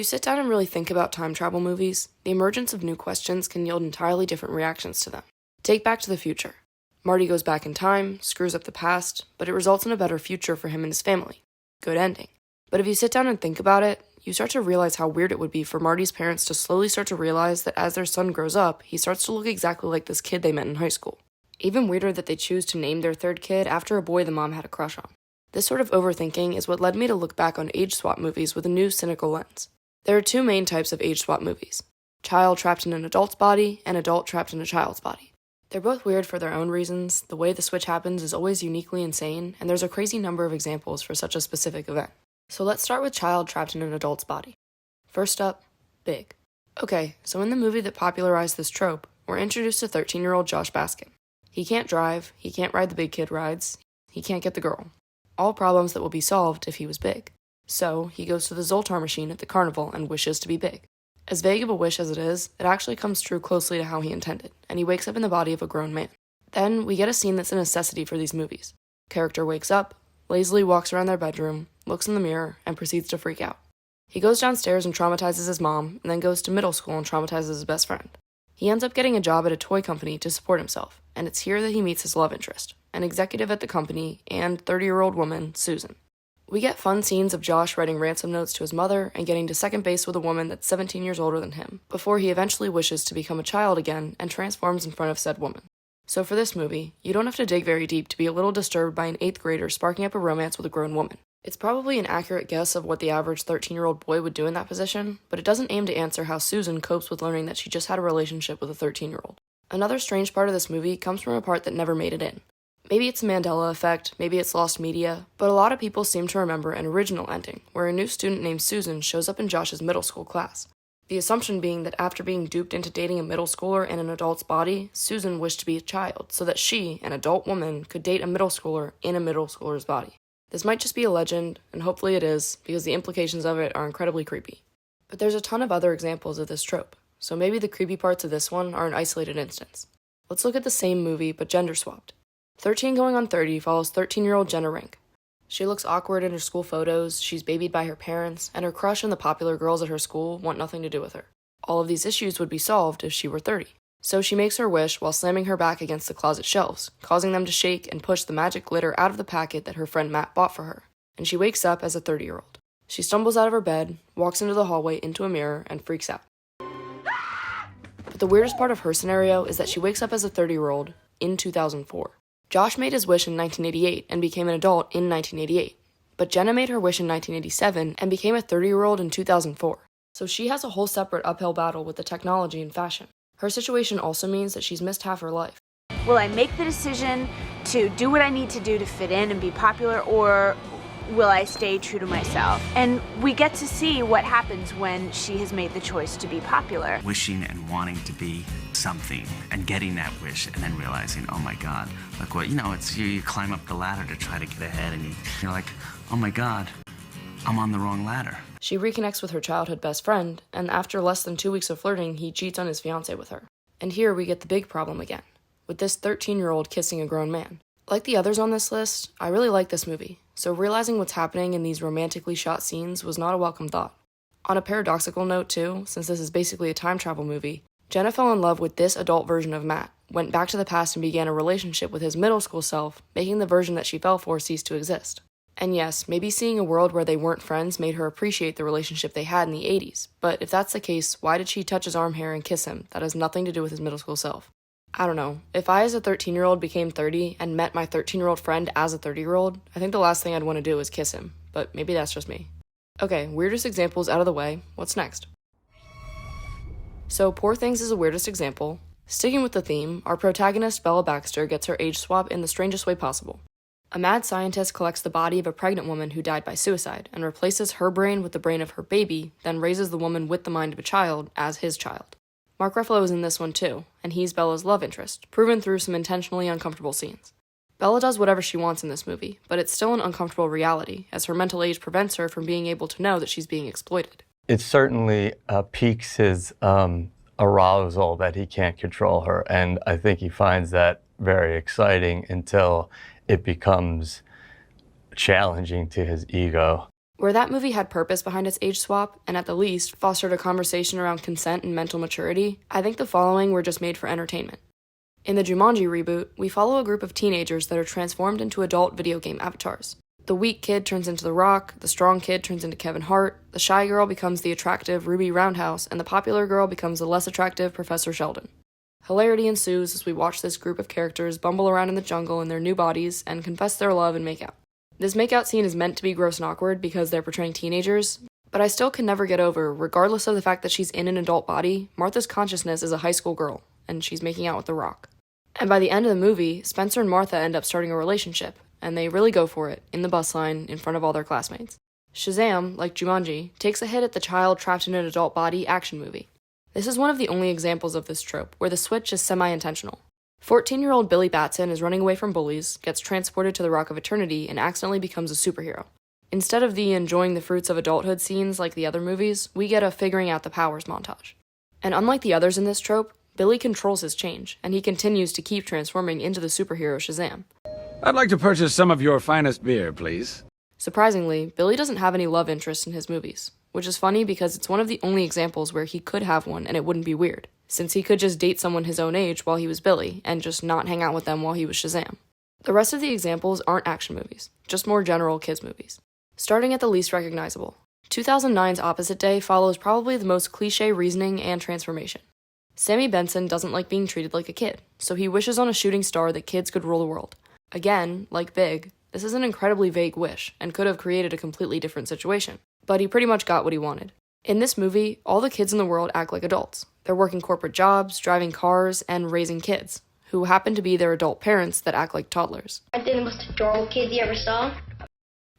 sit down and really think about time travel movies, the emergence of new questions can yield entirely different reactions to them. Take Back to the Future. Marty goes back in time, screws up the past, but it results in a better future for him and his family. Good ending. But if you sit down and think about it, you start to realize how weird it would be for Marty's parents to slowly start to realize that as their son grows up, he starts to look exactly like this kid they met in high school. Even weirder that they choose to name their third kid after a boy the mom had a crush on. This sort of overthinking is what led me to look back on age swap movies with a new cynical lens. There are two main types of age swap movies: child trapped in an adult's body and adult trapped in a child's body. They're both weird for their own reasons. The way the switch happens is always uniquely insane, and there's a crazy number of examples for such a specific event. So let's start with child trapped in an adult's body. First up, Big. Okay, so in the movie that popularized this trope, we're introduced to 13-year-old Josh Baskin. He can't drive, he can't ride the big kid rides, he can't get the girl. All problems that will be solved if he was big. So, he goes to the Zoltar machine at the carnival and wishes to be big. As vague of a wish as it is, it actually comes true closely to how he intended, and he wakes up in the body of a grown man. Then, we get a scene that's a necessity for these movies. Character wakes up, lazily walks around their bedroom, looks in the mirror, and proceeds to freak out. He goes downstairs and traumatizes his mom, and then goes to middle school and traumatizes his best friend. He ends up getting a job at a toy company to support himself, and it's here that he meets his love interest, an executive at the company and 30-year-old woman, Susan. We get fun scenes of Josh writing ransom notes to his mother and getting to second base with a woman that's 17 years older than him, before he eventually wishes to become a child again and transforms in front of said woman. So for this movie, you don't have to dig very deep to be a little disturbed by an 8th grader sparking up a romance with a grown woman. It's probably an accurate guess of what the average 13-year-old boy would do in that position, but it doesn't aim to answer how Susan copes with learning that she just had a relationship with a 13-year-old. Another strange part of this movie comes from a part that never made it in. Maybe it's a Mandela effect, maybe it's lost media, but a lot of people seem to remember an original ending, where a new student named Susan shows up in Josh's middle school class. The assumption being that after being duped into dating a middle schooler in an adult's body, Susan wished to be a child, so that she, an adult woman, could date a middle schooler in a middle schooler's body. This might just be a legend, and hopefully it is, because the implications of it are incredibly creepy. But there's a ton of other examples of this trope, so maybe the creepy parts of this one are an isolated instance. Let's look at the same movie, but gender swapped. 13 going on 30 follows 13-year-old Jenna Rink. She looks awkward in her school photos, she's babied by her parents, and her crush and the popular girls at her school want nothing to do with her. All of these issues would be solved if she were 30. So she makes her wish while slamming her back against the closet shelves, causing them to shake and push the magic glitter out of the packet that her friend Matt bought for her, and she wakes up as a 30-year-old. She stumbles out of her bed, walks into the hallway into a mirror, and freaks out. But the weirdest part of her scenario is that she wakes up as a 30-year-old in 2004. Josh made his wish in 1988 and became an adult in 1988, but Jenna made her wish in 1987 and became a 30-year-old in 2004. So she has a whole separate uphill battle with the technology and fashion. Her situation also means that she's missed half her life. Will I make the decision to do what I need to do to fit in and be popular, or will I stay true to myself? And we get to see what happens when she has made the choice to be popular. Wishing and wanting to be something and getting that wish and then realizing, oh my God, like what, it's you climb up the ladder to try to get ahead and you're like, oh my God, I'm on the wrong ladder. She reconnects with her childhood best friend, and after less than 2 weeks of flirting, he cheats on his fiancée with her. And here we get the big problem again, with this 13-year-old kissing a grown man. Like the others on this list, I really like this movie, so realizing what's happening in these romantically shot scenes was not a welcome thought. On a paradoxical note too, since this is basically a time travel movie, Jenna fell in love with this adult version of Matt, went back to the past and began a relationship with his middle school self, making the version that she fell for cease to exist. And yes, maybe seeing a world where they weren't friends made her appreciate the relationship they had in the 80s, but if that's the case, why did she touch his arm hair and kiss him? That has nothing to do with his middle school self. I don't know. If I as a 13-year-old became 30 and met my 13-year-old friend as a 30-year-old, I think the last thing I'd want to do is kiss him, but maybe that's just me. Okay, weirdest examples out of the way, what's next? So Poor Things is the weirdest example. Sticking with the theme, our protagonist Bella Baxter gets her age swap in the strangest way possible. A mad scientist collects the body of a pregnant woman who died by suicide and replaces her brain with the brain of her baby, then raises the woman with the mind of a child as his child. Mark Ruffalo is in this one too, and he's Bella's love interest, proven through some intentionally uncomfortable scenes. Bella does whatever she wants in this movie, but it's still an uncomfortable reality, as her mental age prevents her from being able to know that she's being exploited. It certainly piques his arousal that he can't control her, and I think he finds that very exciting until it becomes challenging to his ego. Where that movie had purpose behind its age swap, and at the least fostered a conversation around consent and mental maturity, I think the following were just made for entertainment. In the Jumanji reboot, we follow a group of teenagers that are transformed into adult video game avatars. The weak kid turns into The Rock, the strong kid turns into Kevin Hart, the shy girl becomes the attractive Ruby Roundhouse, and the popular girl becomes the less attractive Professor Sheldon. Hilarity ensues as we watch this group of characters bumble around in the jungle in their new bodies and confess their love and make out. This makeout scene is meant to be gross and awkward because they're portraying teenagers, but I still can never get over, regardless of the fact that she's in an adult body, Martha's consciousness is a high school girl, and she's making out with The Rock. And by the end of the movie, Spencer and Martha end up starting a relationship, and they really go for it, in the bus line, in front of all their classmates. Shazam, like Jumanji, takes a hit at the child trapped in an adult body action movie. This is one of the only examples of this trope, where the switch is semi-intentional. 14-year-old Billy Batson is running away from bullies, gets transported to the Rock of Eternity, and accidentally becomes a superhero. Instead of the enjoying the fruits of adulthood scenes like the other movies, we get a figuring out the powers montage. And unlike the others in this trope, Billy controls his change, and he continues to keep transforming into the superhero Shazam. I'd like to purchase some of your finest beer, please. Surprisingly, Billy doesn't have any love interest in his movies, which is funny because it's one of the only examples where he could have one and it wouldn't be weird, since he could just date someone his own age while he was Billy and just not hang out with them while he was Shazam. The rest of the examples aren't action movies, just more general kids movies. Starting at the least recognizable, 2009's Opposite Day follows probably the most cliché reasoning and transformation. Sammy Benson doesn't like being treated like a kid, so he wishes on a shooting star that kids could rule the world. Again, like Big, this is an incredibly vague wish and could have created a completely different situation, but he pretty much got what he wanted. In this movie, all the kids in the world act like adults. They're working corporate jobs, driving cars, and raising kids, who happen to be their adult parents that act like toddlers. I think the most adorable kid you ever saw.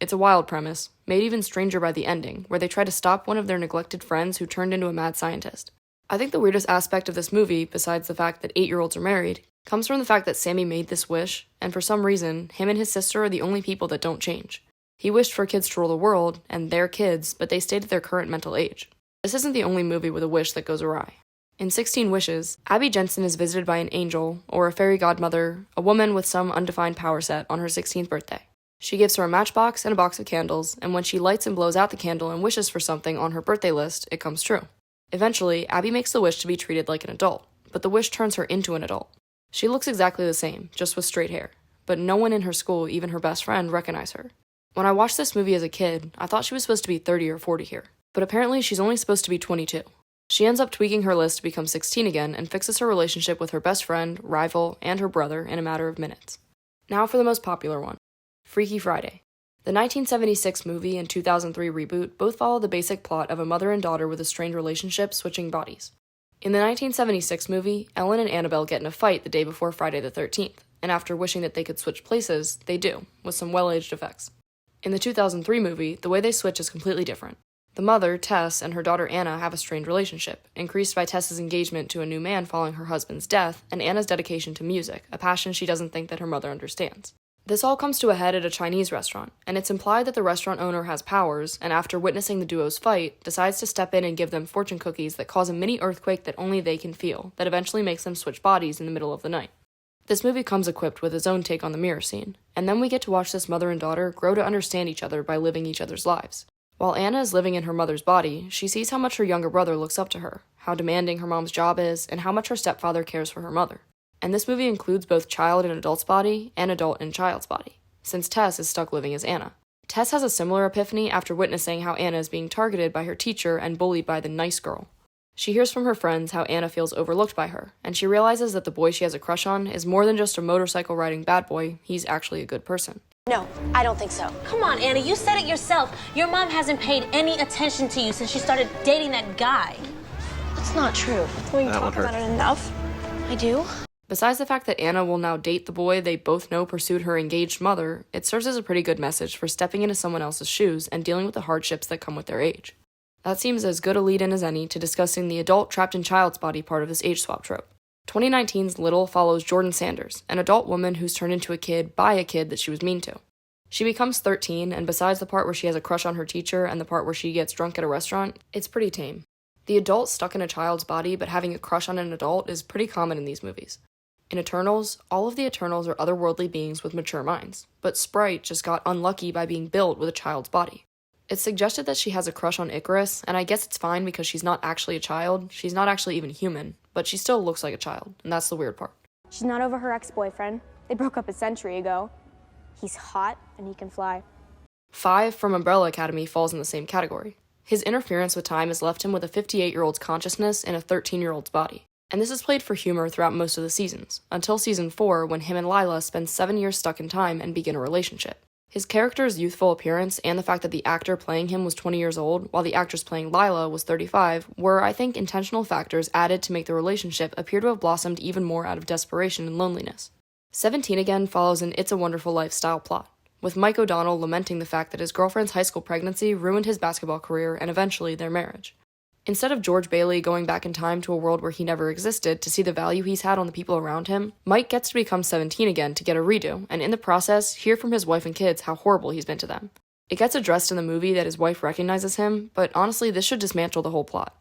It's a wild premise, made even stranger by the ending, where they try to stop one of their neglected friends who turned into a mad scientist. I think the weirdest aspect of this movie, besides the fact that 8-year-olds are married, comes from the fact that Sammy made this wish, and for some reason, him and his sister are the only people that don't change. He wished for kids to rule the world, and they're kids, but they stayed at their current mental age. This isn't the only movie with a wish that goes awry. In 16 Wishes, Abby Jensen is visited by an angel, or a fairy godmother, a woman with some undefined power set, on her 16th birthday. She gives her a matchbox and a box of candles, and when she lights and blows out the candle and wishes for something on her birthday list, it comes true. Eventually, Abby makes the wish to be treated like an adult, but the wish turns her into an adult. She looks exactly the same, just with straight hair, but no one in her school, even her best friend, recognize her. When I watched this movie as a kid, I thought she was supposed to be 30 or 40 here, but apparently she's only supposed to be 22. She ends up tweaking her list to become 16 again and fixes her relationship with her best friend, rival, and her brother in a matter of minutes. Now for the most popular one, Freaky Friday. The 1976 movie and 2003 reboot both follow the basic plot of a mother and daughter with a strained relationship switching bodies. In the 1976 movie, Ellen and Annabelle get in a fight the day before Friday the 13th, and after wishing that they could switch places, they do, with some well-aged effects. In the 2003 movie, the way they switch is completely different. The mother, Tess, and her daughter Anna have a strained relationship, increased by Tess's engagement to a new man following her husband's death, and Anna's dedication to music, a passion she doesn't think that her mother understands. This all comes to a head at a Chinese restaurant, and it's implied that the restaurant owner has powers, and after witnessing the duo's fight, decides to step in and give them fortune cookies that cause a mini earthquake that only they can feel, that eventually makes them switch bodies in the middle of the night. This movie comes equipped with its own take on the mirror scene, and then we get to watch this mother and daughter grow to understand each other by living each other's lives. While Anna is living in her mother's body, she sees how much her younger brother looks up to her, how demanding her mom's job is, and how much her stepfather cares for her mother. And this movie includes both child in adult's body and adult in child's body, since Tess is stuck living as Anna. Tess has a similar epiphany after witnessing how Anna is being targeted by her teacher and bullied by the nice girl. She hears from her friends how Anna feels overlooked by her, and she realizes that the boy she has a crush on is more than just a motorcycle-riding bad boy, he's actually a good person. No, I don't think so. Come on, Anna, you said it yourself. Your mom hasn't paid any attention to you since she started dating that guy. That's not true. We can talk about it enough. I do. Besides the fact that Anna will now date the boy they both know pursued her engaged mother, it serves as a pretty good message for stepping into someone else's shoes and dealing with the hardships that come with their age. That seems as good a lead-in as any to discussing the adult trapped in child's body part of this age swap trope. 2019's Little follows Jordan Sanders, an adult woman who's turned into a kid by a kid that she was mean to. She becomes 13, and besides the part where she has a crush on her teacher and the part where she gets drunk at a restaurant, it's pretty tame. The adult stuck in a child's body but having a crush on an adult is pretty common in these movies. In Eternals, all of the Eternals are otherworldly beings with mature minds, but Sprite just got unlucky by being built with a child's body. It's suggested that she has a crush on Icarus, and I guess it's fine because she's not actually a child, she's not actually even human, but she still looks like a child, and that's the weird part. She's not over her ex-boyfriend. They broke up a century ago. He's hot and he can fly. 5 from Umbrella Academy falls in the same category. His interference with time has left him with a 58-year-old's consciousness in a 13-year-old's body. And this is played for humor throughout most of the seasons, until season 4 when him and Lila spend 7 years stuck in time and begin a relationship. His character's youthful appearance and the fact that the actor playing him was 20 years old, while the actress playing Lila was 35, were, I think, intentional factors added to make the relationship appear to have blossomed even more out of desperation and loneliness. 17 again follows an It's a Wonderful Life style plot, with Mike O'Donnell lamenting the fact that his girlfriend's high school pregnancy ruined his basketball career and eventually their marriage. Instead of George Bailey going back in time to a world where he never existed to see the value he's had on the people around him, Mike gets to become 17 again to get a redo, and in the process, hear from his wife and kids how horrible he's been to them. It gets addressed in the movie that his wife recognizes him, but honestly, this should dismantle the whole plot.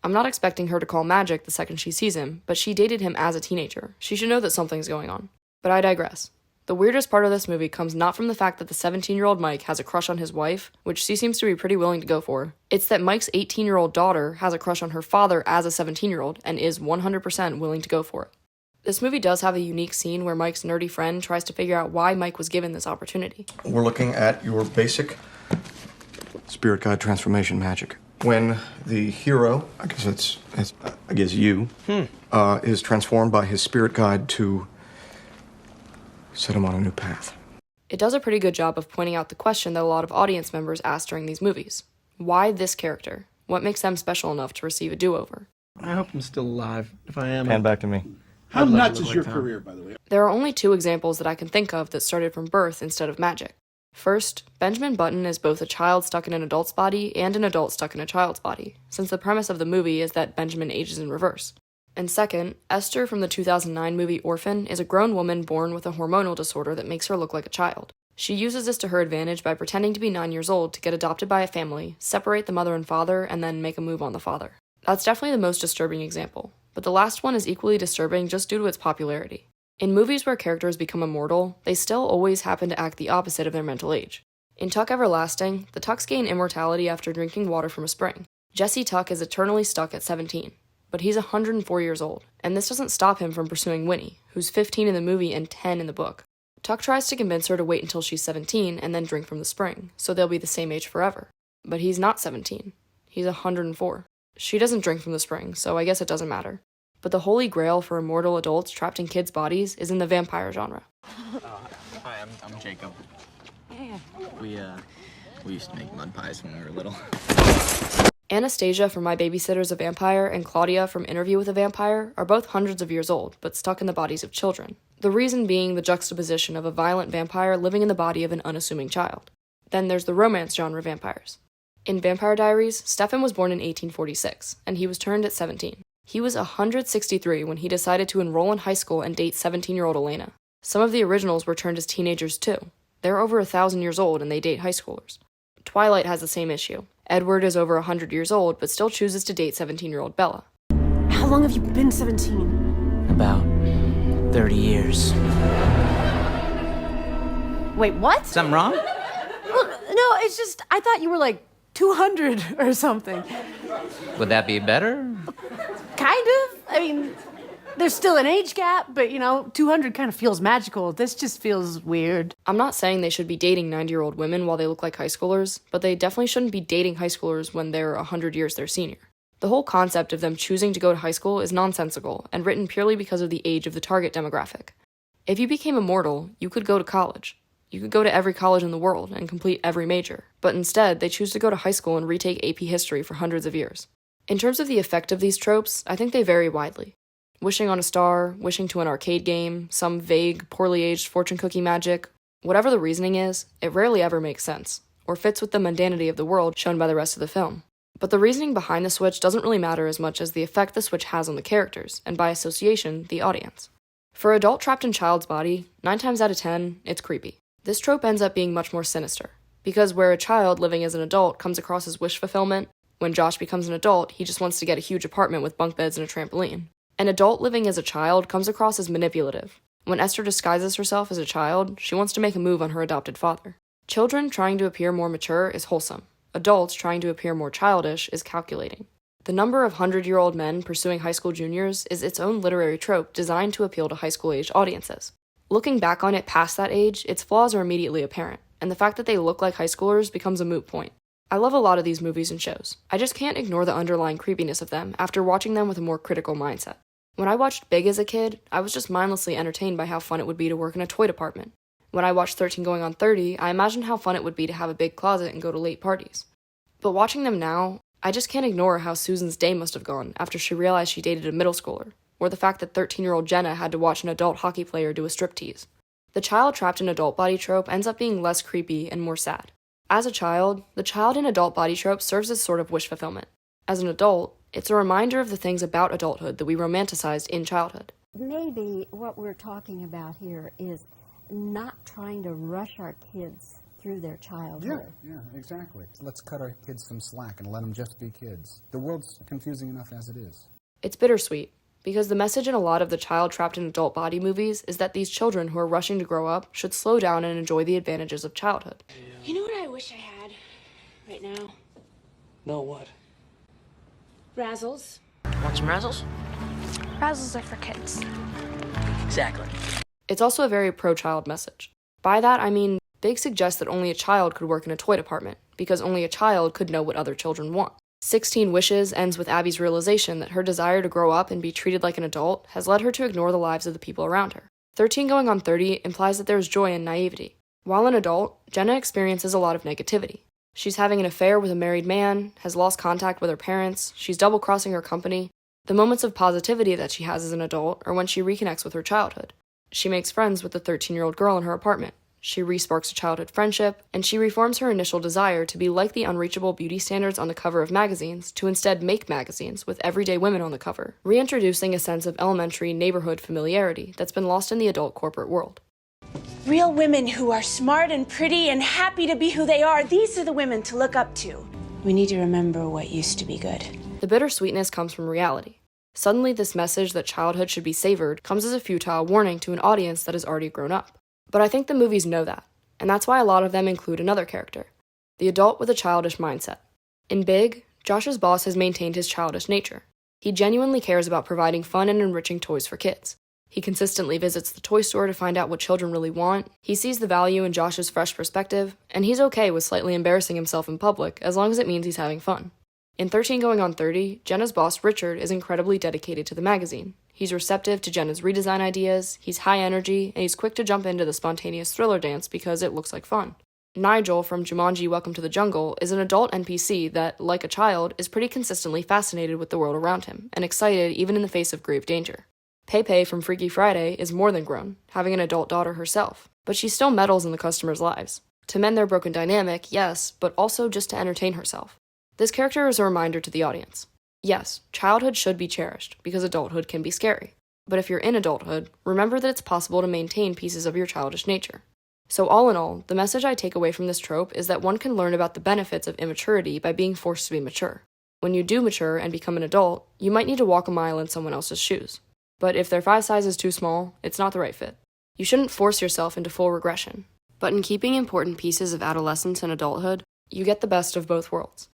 I'm not expecting her to call magic the second she sees him, but she dated him as a teenager. She should know that something's going on. But I digress. The weirdest part of this movie comes not from the fact that the 17-year-old Mike has a crush on his wife, which she seems to be pretty willing to go for. It's that Mike's 18-year-old daughter has a crush on her father as a 17-year-old and is 100% willing to go for it. This movie does have a unique scene where Mike's nerdy friend tries to figure out why Mike was given this opportunity. We're looking at your basic spirit guide transformation magic. When the hero, I guess you, is transformed by his spirit guide to set him on a new path. It does a pretty good job of pointing out the question that a lot of audience members ask during these movies. Why this character? What makes them special enough to receive a do-over? I hope I'm still alive. If I am... Hand back to me. How nuts is your career, by the way? There are only 2 examples that I can think of that started from birth instead of magic. First, Benjamin Button is both a child stuck in an adult's body and an adult stuck in a child's body, since the premise of the movie is that Benjamin ages in reverse. And second, Esther from the 2009 movie Orphan is a grown woman born with a hormonal disorder that makes her look like a child. She uses this to her advantage by pretending to be 9 years old to get adopted by a family, separate the mother and father, and then make a move on the father. That's definitely the most disturbing example, but the last one is equally disturbing just due to its popularity. In movies where characters become immortal, they still always happen to act the opposite of their mental age. In Tuck Everlasting, the Tucks gain immortality after drinking water from a spring. Jesse Tuck is eternally stuck at 17. But he's 104 years old, and this doesn't stop him from pursuing Winnie, who's 15 in the movie and 10 in the book. Tuck tries to convince her to wait until she's 17 and then drink from the spring, so they'll be the same age forever. But he's not 17. He's 104. She doesn't drink from the spring, so I guess it doesn't matter. But the holy grail for immortal adults trapped in kids' bodies is in the vampire genre. Hi, I'm Jacob. Yeah. We used to make mud pies when we were little. Anastasia from My Babysitter's a Vampire and Claudia from Interview with a Vampire are both hundreds of years old, but stuck in the bodies of children. The reason being the juxtaposition of a violent vampire living in the body of an unassuming child. Then there's the romance genre vampires. In Vampire Diaries, Stefan was born in 1846, and he was turned at 17. He was 163 when he decided to enroll in high school and date 17-year-old Elena. Some of the originals were turned as teenagers too. They're over 1,000 years old and they date high schoolers. Twilight has the same issue. Edward is over 100 years old, but still chooses to date 17-year-old Bella. How long have you been 17? About 30 years. Wait, what? Something wrong? Well, no, it's just, I thought you were like 200 or something. Would that be better? Kind of. I mean, there's still an age gap, but 200 kind of feels magical. This just feels weird. I'm not saying they should be dating 90-year-old women while they look like high schoolers, but they definitely shouldn't be dating high schoolers when they're 100 years their senior. The whole concept of them choosing to go to high school is nonsensical and written purely because of the age of the target demographic. If you became immortal, you could go to college. You could go to every college in the world and complete every major, but instead they choose to go to high school and retake AP history for hundreds of years. In terms of the effect of these tropes, I think they vary widely. Wishing on a star, wishing to an arcade game, some vague, poorly aged fortune cookie magic. Whatever the reasoning is, it rarely ever makes sense, or fits with the mundanity of the world shown by the rest of the film. But the reasoning behind the switch doesn't really matter as much as the effect the switch has on the characters, and by association, the audience. For an adult trapped in child's body, 9 times out of 10, it's creepy. This trope ends up being much more sinister, because where a child living as an adult comes across as wish fulfillment, when Josh becomes an adult, he just wants to get a huge apartment with bunk beds and a trampoline. An adult living as a child comes across as manipulative. When Esther disguises herself as a child, she wants to make a move on her adopted father. Children trying to appear more mature is wholesome, adults trying to appear more childish is calculating. The number of 100-year-old men pursuing high school juniors is its own literary trope designed to appeal to high school-aged audiences. Looking back on it past that age, its flaws are immediately apparent, and the fact that they look like high schoolers becomes a moot point. I love a lot of these movies and shows. I just can't ignore the underlying creepiness of them after watching them with a more critical mindset. When I watched Big as a kid, I was just mindlessly entertained by how fun it would be to work in a toy department. When I watched 13 Going on 30, I imagined how fun it would be to have a big closet and go to late parties. But watching them now, I just can't ignore how Susan's day must have gone after she realized she dated a middle schooler, or the fact that 13-year-old Jenna had to watch an adult hockey player do a striptease. The child trapped in adult body trope ends up being less creepy and more sad. As a child, the child in adult body trope serves as sort of wish fulfillment. As an adult, it's a reminder of the things about adulthood that we romanticized in childhood. Maybe what we're talking about here is not trying to rush our kids through their childhood. Yeah, exactly. Let's cut our kids some slack and let them just be kids. The world's confusing enough as it is. It's bittersweet, because the message in a lot of the child trapped in adult body movies is that these children who are rushing to grow up should slow down and enjoy the advantages of childhood. You know what I wish I had right now? No, what? Razzles. Want some razzles? Razzles are for kids. Exactly. It's also a very pro-child message. By that, I mean, Big suggests that only a child could work in a toy department, because only a child could know what other children want. 16 Wishes ends with Abby's realization that her desire to grow up and be treated like an adult has led her to ignore the lives of the people around her. 13 Going on 30 implies that there is joy in naivety. While an adult, Jenna experiences a lot of negativity. She's having an affair with a married man, has lost contact with her parents, she's double-crossing her company. The moments of positivity that she has as an adult are when she reconnects with her childhood. She makes friends with the 13-year-old girl in her apartment. She re-sparks a childhood friendship, and she reforms her initial desire to be like the unreachable beauty standards on the cover of magazines to instead make magazines with everyday women on the cover, reintroducing a sense of elementary neighborhood familiarity that's been lost in the adult corporate world. Real women who are smart and pretty and happy to be who they are, these are the women to look up to. We need to remember what used to be good. The bittersweetness comes from reality. Suddenly, this message that childhood should be savored comes as a futile warning to an audience that has already grown up. But I think the movies know that, and that's why a lot of them include another character, the adult with a childish mindset. In Big, Josh's boss has maintained his childish nature. He genuinely cares about providing fun and enriching toys for kids. He consistently visits the toy store to find out what children really want, he sees the value in Josh's fresh perspective, and he's okay with slightly embarrassing himself in public as long as it means he's having fun. In 13 Going on 30, Jenna's boss, Richard, is incredibly dedicated to the magazine. He's receptive to Jenna's redesign ideas, he's high energy, and he's quick to jump into the spontaneous thriller dance because it looks like fun. Nigel from Jumanji Welcome to the Jungle is an adult NPC that, like a child, is pretty consistently fascinated with the world around him, and excited even in the face of grave danger. Pepe from Freaky Friday is more than grown, having an adult daughter herself, but she still meddles in the customers' lives. To mend their broken dynamic, yes, but also just to entertain herself. This character is a reminder to the audience. Yes, childhood should be cherished, because adulthood can be scary. But if you're in adulthood, remember that it's possible to maintain pieces of your childish nature. So all in all, the message I take away from this trope is that one can learn about the benefits of immaturity by being forced to be mature. When you do mature and become an adult, you might need to walk a mile in someone else's shoes. But if their thigh size is too small, it's not the right fit. You shouldn't force yourself into full regression. But in keeping important pieces of adolescence and adulthood, you get the best of both worlds.